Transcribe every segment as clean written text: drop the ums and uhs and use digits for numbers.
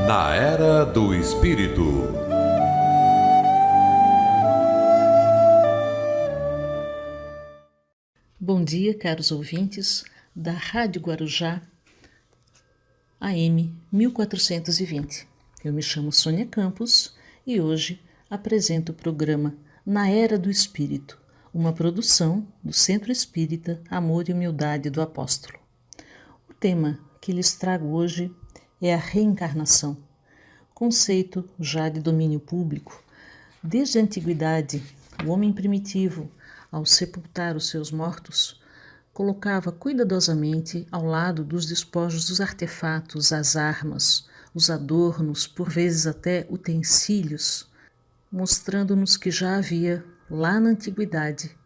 Na Era do Espírito. Bom dia, caros ouvintes da Rádio Guarujá, AM 1420. Eu me chamo Sônia Campos e hoje apresento o programa Na Era do Espírito, uma produção do Centro Espírita Amor e Humildade do Apóstolo. O tema que lhes trago hoje é a reencarnação, conceito já de domínio público. Desde a antiguidade, o homem primitivo, ao sepultar os seus mortos, colocava cuidadosamente ao lado dos despojos os artefatos, as armas, os adornos, por vezes até utensílios, mostrando-nos que já havia, lá na antiguidade,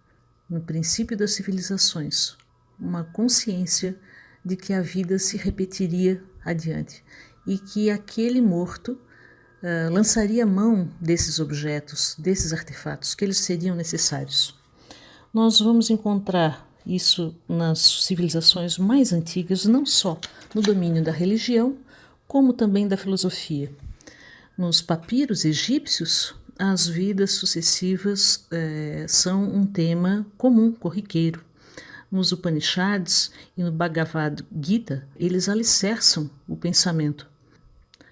no princípio das civilizações, uma consciência de que a vida se repetiria adiante e que aquele morto lançaria mão desses objetos, desses artefatos, que eles seriam necessários. Nós vamos encontrar isso nas civilizações mais antigas, não só no domínio da religião, como também da filosofia. Nos papiros egípcios, as vidas sucessivas são um tema comum, corriqueiro. Nos Upanishads e no Bhagavad Gita, eles alicerçam o pensamento.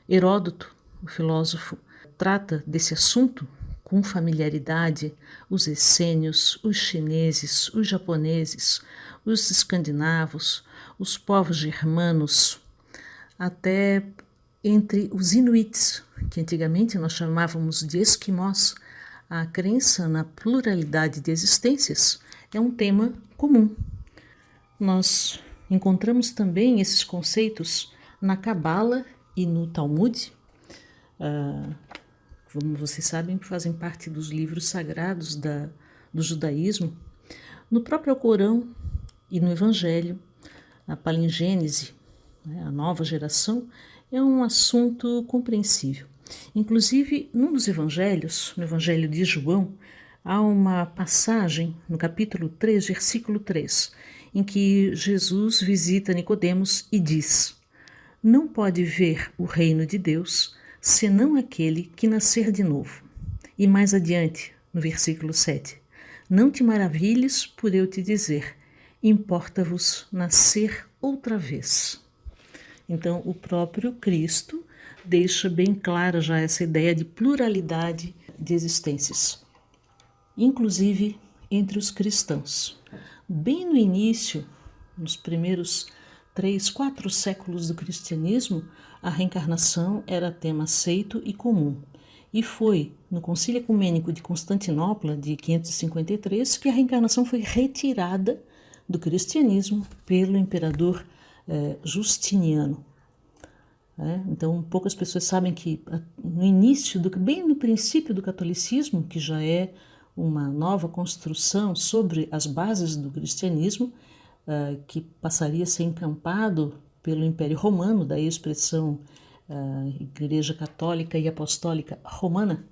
Heródoto, o filósofo, trata desse assunto com familiaridade. Os essênios, os chineses, os japoneses, os escandinavos, os povos germanos, até entre os inuits, que antigamente nós chamávamos de esquimós, a crença na pluralidade de existências é um tema comum. Nós encontramos também esses conceitos na Cabala e no Talmud. Como vocês sabem, fazem parte dos livros sagrados do judaísmo. No próprio Corão e no Evangelho, a palingênese, a nova geração, é um assunto compreensível. Inclusive, num dos evangelhos, no Evangelho de João, há uma passagem no capítulo 3, versículo 3, em que Jesus visita Nicodemos e diz: "Não pode ver o reino de Deus senão aquele que nascer de novo." E mais adiante, no versículo 7, "Não te maravilhes por eu te dizer, importa-vos nascer outra vez." Então, o próprio Cristo deixa bem clara já essa ideia de pluralidade de existências, inclusive entre os cristãos. Bem no início, nos primeiros 3, 4 séculos do cristianismo, a reencarnação era tema aceito e comum. E foi no Concílio Ecumênico de Constantinopla, de 553, que a reencarnação foi retirada do cristianismo pelo imperador Justiniano. Então, poucas pessoas sabem que no início, bem no princípio do catolicismo, que já é uma nova construção sobre as bases do cristianismo, que passaria a ser encampado pelo Império Romano, daí a expressão Igreja Católica e Apostólica Romana,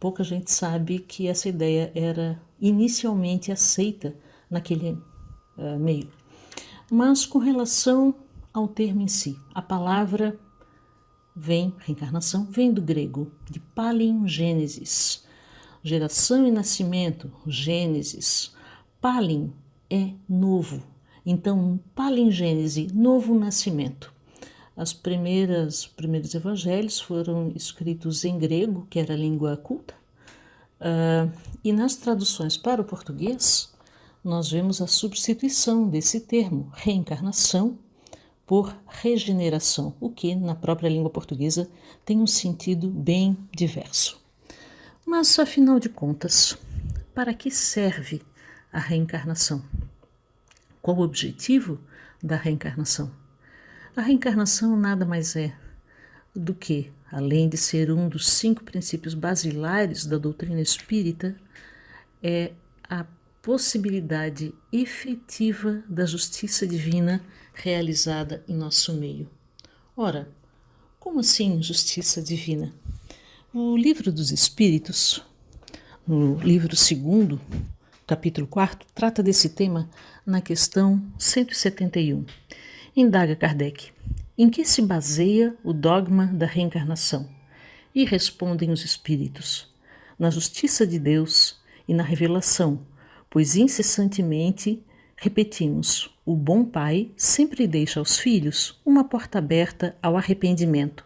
pouca gente sabe que essa ideia era inicialmente aceita naquele meio. Mas com relação ao termo em si, a palavra reencarnação, vem do grego, de palingênesis, geração e nascimento, gênesis. Palin é novo, então palingênese, novo nascimento. Os primeiros evangelhos foram escritos em grego, que era a língua culta, e nas traduções para o português, nós vemos a substituição desse termo, reencarnação, por regeneração, o que na própria língua portuguesa tem um sentido bem diverso. Mas, afinal de contas, para que serve a reencarnação? Qual o objetivo da reencarnação? A reencarnação nada mais é do que, além de ser um dos 5 princípios basilares da doutrina espírita, é a possibilidade efetiva da justiça divina realizada em nosso meio. Ora, como assim justiça divina? O Livro dos Espíritos, no livro 2º, capítulo 4, trata desse tema na questão 171. Indaga Kardec: Em que se baseia o dogma da reencarnação? E respondem os espíritos: na justiça de Deus e na revelação, pois incessantemente repetimos: o bom pai sempre deixa aos filhos uma porta aberta ao arrependimento.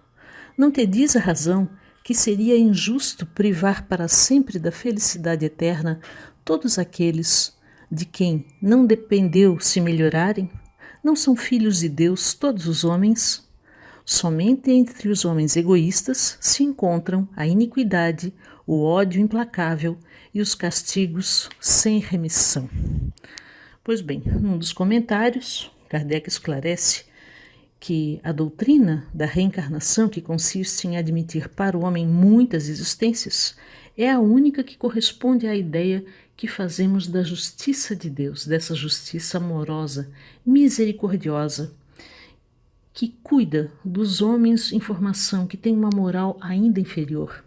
Não te diz a razão que seria injusto privar para sempre da felicidade eterna todos aqueles de quem não dependeu se melhorarem? Não são filhos de Deus todos os homens? Somente entre os homens egoístas se encontram a iniquidade, o ódio implacável e os castigos sem remissão. Pois bem, num dos comentários, Kardec esclarece que a doutrina da reencarnação, que consiste em admitir para o homem muitas existências, é a única que corresponde à ideia que fazemos da justiça de Deus, dessa justiça amorosa, misericordiosa, que cuida dos homens em formação, que tem uma moral ainda inferior.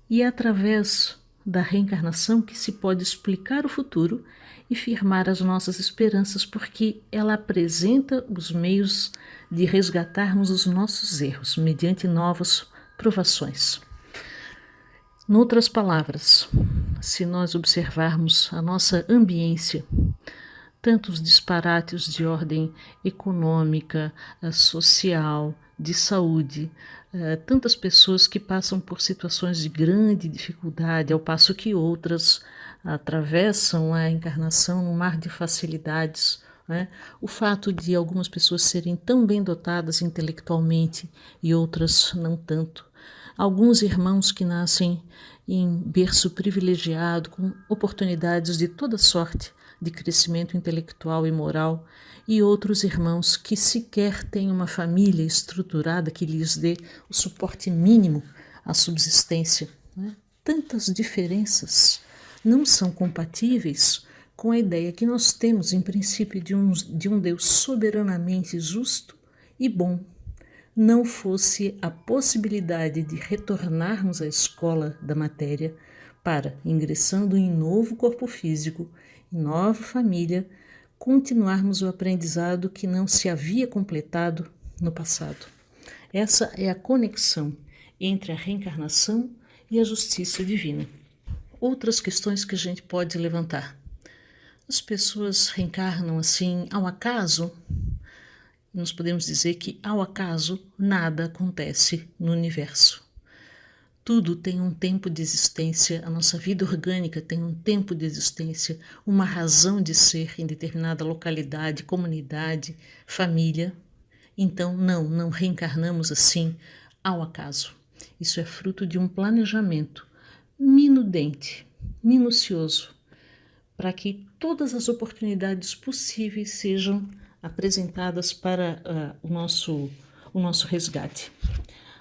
E é através da reencarnação que se pode explicar o futuro e firmar as nossas esperanças, porque ela apresenta os meios de resgatarmos os nossos erros mediante novas provações. Noutras palavras, se nós observarmos a nossa ambiência, tanto os disparates de ordem econômica, social, de saúde, tantas pessoas que passam por situações de grande dificuldade, ao passo que outras atravessam a encarnação num mar de facilidades, né? O fato de algumas pessoas serem tão bem dotadas intelectualmente e outras não tanto. Alguns irmãos que nascem em berço privilegiado, com oportunidades de toda sorte de crescimento intelectual e moral, e outros irmãos que sequer têm uma família estruturada que lhes dê o suporte mínimo à subsistência, né? Tantas diferenças não são compatíveis com a ideia que nós temos, em princípio, de um Deus soberanamente justo e bom. Não fosse a possibilidade de retornarmos à escola da matéria para, ingressando em novo corpo físico, em nova família, continuarmos o aprendizado que não se havia completado no passado. Essa é a conexão entre a reencarnação e a justiça divina. Outras questões que a gente pode levantar. As pessoas reencarnam assim ao acaso? Nós podemos dizer que, ao acaso, nada acontece no universo. Tudo tem um tempo de existência, a nossa vida orgânica tem um tempo de existência, uma razão de ser em determinada localidade, comunidade, família. Então, não reencarnamos assim ao acaso. Isso é fruto de um planejamento minudente, minucioso, para que todas as oportunidades possíveis sejam apresentadas para o nosso resgate.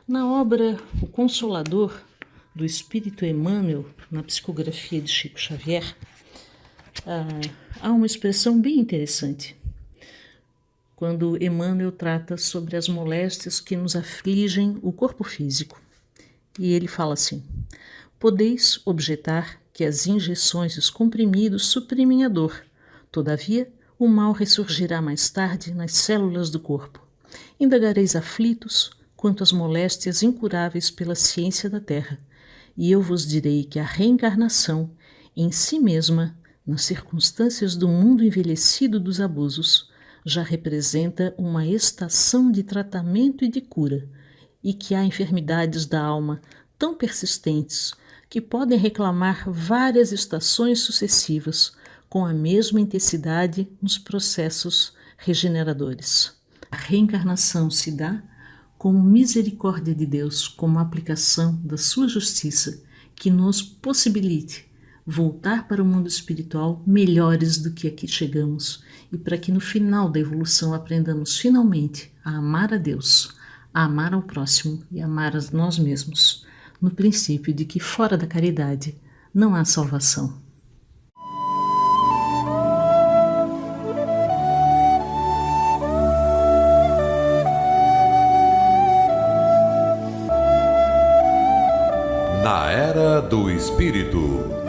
Na obra O Consolador, do Espírito Emmanuel, na psicografia de Chico Xavier, há uma expressão bem interessante, quando Emmanuel trata sobre as moléstias que nos afligem o corpo físico. E ele fala assim: podeis objetar que as injeções e os comprimidos suprimem a dor, todavia o mal ressurgirá mais tarde nas células do corpo. Indagareis aflitos quanto às moléstias incuráveis pela ciência da terra, e eu vos direi que a reencarnação, em si mesma, nas circunstâncias do mundo envelhecido dos abusos, já representa uma estação de tratamento e de cura, e que há enfermidades da alma tão persistentes que podem reclamar várias estações sucessivas, com a mesma intensidade nos processos regeneradores. A reencarnação se dá como misericórdia de Deus, como aplicação da sua justiça, que nos possibilite voltar para o mundo espiritual melhores do que aqui chegamos, e para que no final da evolução aprendamos finalmente a amar a Deus, a amar ao próximo e a amar a nós mesmos, no princípio de que fora da caridade não há salvação. Na Era do Espírito.